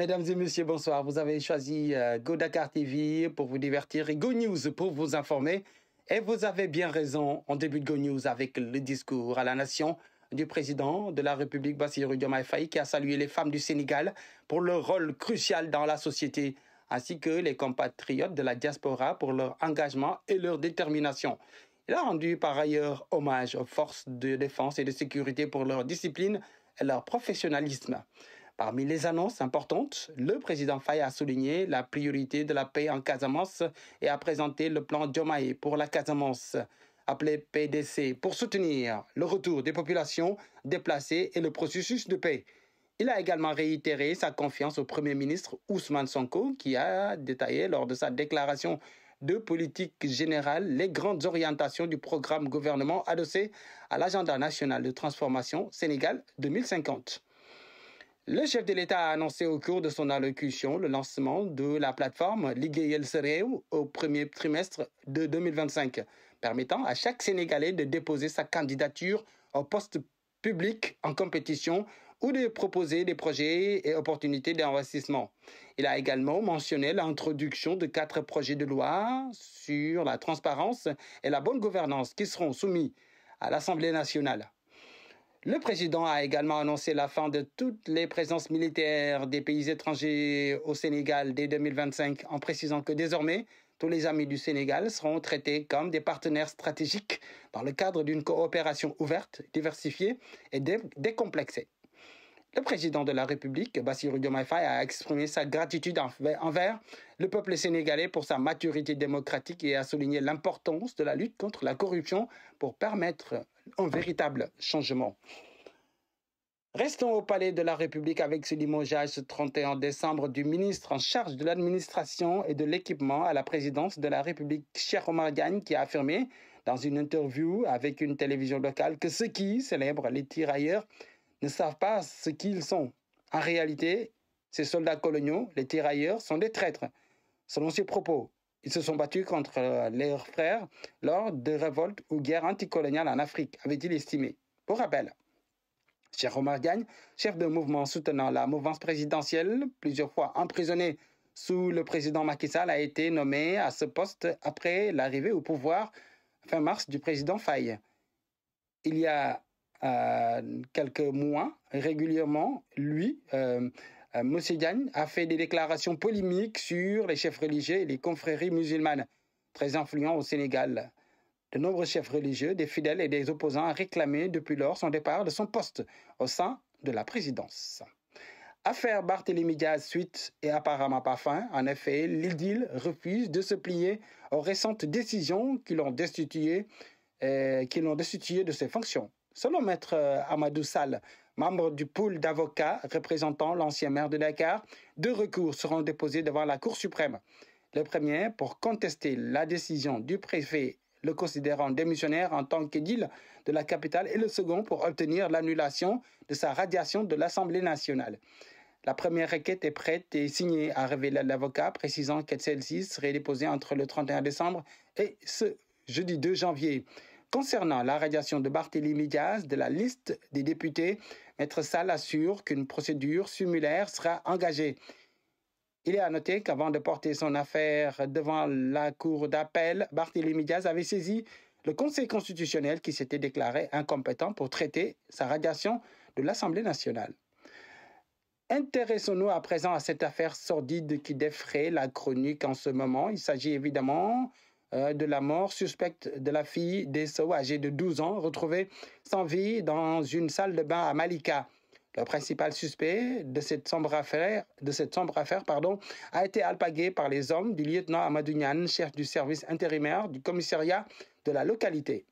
Mesdames et messieurs, bonsoir. Vous avez choisi Go Dakar TV pour vous divertir et Go News pour vous informer. Et vous avez bien raison en début de Go News avec le discours à la nation du président de la République, Bassirou Diomaye Faye, qui a salué les femmes du Sénégal pour leur rôle crucial dans la société, ainsi que les compatriotes de la diaspora pour leur engagement et leur détermination. Il a rendu par ailleurs hommage aux forces de défense et de sécurité pour leur discipline et leur professionnalisme. Parmi les annonces importantes, le président Faye a souligné la priorité de la paix en Casamance et a présenté le plan Diomaye pour la Casamance, appelé PDC, pour soutenir le retour des populations déplacées et le processus de paix. Il a également réitéré sa confiance au Premier ministre Ousmane Sonko, qui a détaillé lors de sa déclaration de politique générale les grandes orientations du programme gouvernement adossé à l'agenda national de transformation Sénégal 2050. Le chef de l'État a annoncé au cours de son allocution le lancement de la plateforme Liggéeyal sa réew au premier trimestre de 2025, permettant à chaque Sénégalais de déposer sa candidature au poste public en compétition ou de proposer des projets et opportunités d'investissement. Il a également mentionné l'introduction de 4 projets de loi sur la transparence et la bonne gouvernance qui seront soumis à l'Assemblée nationale. Le président a également annoncé la fin de toutes les présences militaires des pays étrangers au Sénégal dès 2025, en précisant que désormais, tous les amis du Sénégal seront traités comme des partenaires stratégiques dans le cadre d'une coopération ouverte, diversifiée et décomplexée. Le président de la République, Bassirou Diomaye Faye, a exprimé sa gratitude envers le peuple sénégalais pour sa maturité démocratique et a souligné l'importance de la lutte contre la corruption pour permettre un véritable changement. Restons au palais de la République avec ce limogeage ce 31 décembre du ministre en charge de l'administration et de l'équipement à la présidence de la République, Cheikh Oumar Diagne, qui a affirmé dans une interview avec une télévision locale que ceux qui célèbrent les tirailleurs ne savent pas ce qu'ils sont. En réalité, ces soldats coloniaux, les tirailleurs, sont des traîtres. Selon ses propos, ils se sont battus contre leurs frères lors de révoltes ou guerres anticoloniales en Afrique, avait-il estimé. Pour rappel, Cheikh Oumar Diagne, chef d'un mouvement soutenant la mouvance présidentielle, plusieurs fois emprisonné sous le président Macky Sall, a été nommé à ce poste après l'arrivée au pouvoir fin mars du président Faye. Il y a quelques mois, régulièrement, M. Diagne a fait des déclarations polémiques sur les chefs religieux et les confréries musulmanes, très influents au Sénégal. De nombreux chefs religieux, des fidèles et des opposants ont réclamé depuis lors son départ de son poste au sein de la présidence. Affaire Barthélémy Diaz suite et apparemment pas fin. En effet, l'IDIL refuse de se plier aux récentes décisions qui l'ont destitué de ses fonctions. Selon Maître Amadou Sall, membre du pool d'avocats représentant l'ancien maire de Dakar, 2 recours seront déposés devant la Cour suprême. Le premier pour contester la décision du préfet le considérant démissionnaire en tant qu'édile de la capitale et le second pour obtenir l'annulation de sa radiation de l'Assemblée nationale. La première requête est prête et signée, a révélé l'avocat, précisant que celle-ci serait déposée entre le 31 décembre et ce jeudi 2 janvier. Concernant la radiation de Barthélémy Diaz de la liste des députés, Maître Sall assure qu'une procédure similaire sera engagée. Il est à noter qu'avant de porter son affaire devant la cour d'appel, Barthélémy Diaz avait saisi le Conseil constitutionnel qui s'était déclaré incompétent pour traiter sa radiation de l'Assemblée nationale. Intéressons-nous à présent à cette affaire sordide qui défraie la chronique en ce moment. Il s'agit évidemment de la mort suspecte de la fille d'Essou, âgée de 12 ans, retrouvée sans vie dans une salle de bain à Malika. Le principal suspect de cette sombre affaire, a été alpagué par les hommes du lieutenant Amadou Niane, chef du service intérimaire du commissariat de la localité.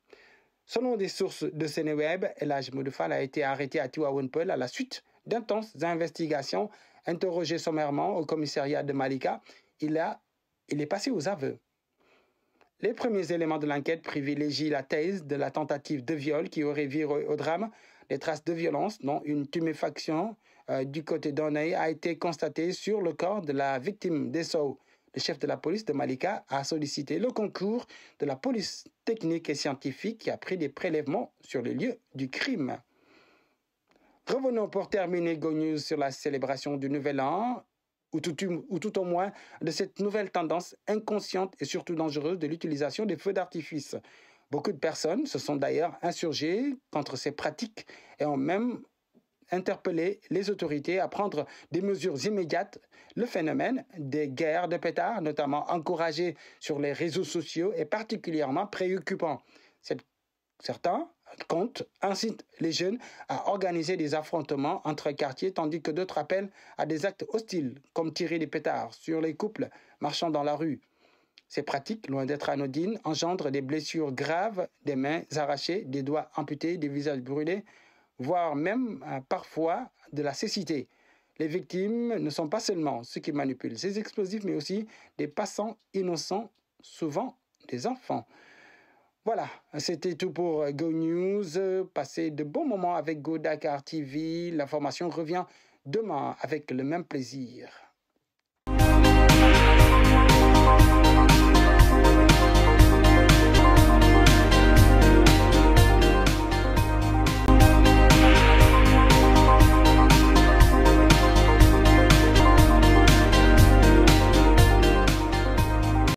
Selon des sources de Sénéweb, El Hadj Modou Fall a été arrêté à Tivaouane Peulh à la suite d'intenses investigations. Interrogé sommairement au commissariat de Malika, il est passé aux aveux. Les premiers éléments de l'enquête privilégient la thèse de la tentative de viol qui aurait viré au drame. Des traces de violence, dont une tuméfaction du côté d'un œil, a été constatée sur le corps de la victime d'Essou. Le chef de la police de Malika a sollicité le concours de la police technique et scientifique qui a pris des prélèvements sur les lieux du crime. Revenons pour terminer Go News sur la célébration du Nouvel An. ou tout au moins de cette nouvelle tendance inconsciente et surtout dangereuse de l'utilisation des feux d'artifice. Beaucoup de personnes se sont d'ailleurs insurgées contre ces pratiques et ont même interpellé les autorités à prendre des mesures immédiates. Le phénomène des guerres de pétards, notamment encouragé sur les réseaux sociaux, est particulièrement préoccupant. Certains comptes incitent les jeunes à organiser des affrontements entre quartiers, tandis que d'autres appellent à des actes hostiles, comme tirer des pétards sur les couples marchant dans la rue. Ces pratiques, loin d'être anodines, engendrent des blessures graves, des mains arrachées, des doigts amputés, des visages brûlés, voire même parfois de la cécité. Les victimes ne sont pas seulement ceux qui manipulent ces explosifs, mais aussi des passants innocents, souvent des enfants. Voilà, c'était tout pour Go News. Passez de bons moments avec Go Dakar TV. L'information revient demain avec le même plaisir.